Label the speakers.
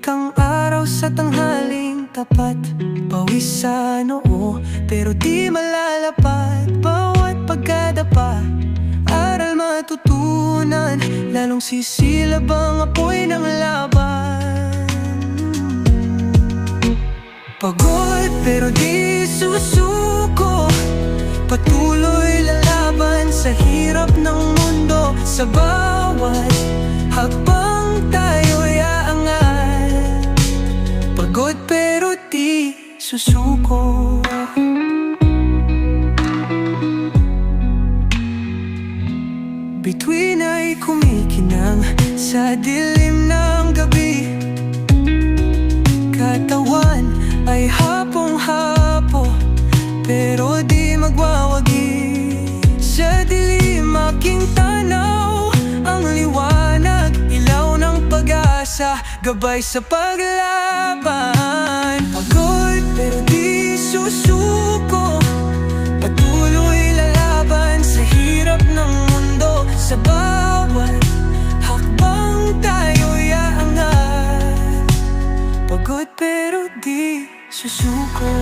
Speaker 1: ang araw sa tanghaling tapat. Pawis sa noo, pero di malalapat. Bawat pagkadapa, aral matutunan. Lalong sisilab ang apoy ng laban. Pagod pero di susuko, patuloy lalaban sa hirap ng mundo. Sa bawat hakbang tayo'y aangat. Pagod pero di susuko. Bituin ay kumikinang sa dilim ng gabi. Katawan ay hapong-hapo, pero di magwawagi. Sa dilim aking tanaw, ang liwanag, ilaw ng pag-asa, gabay sa paglaban. Pagod pero di susuko, patuloy lalaban sa hirap ng mundo. Sa bawat hakbang tayo'y aangat. Pagod pero di susuko.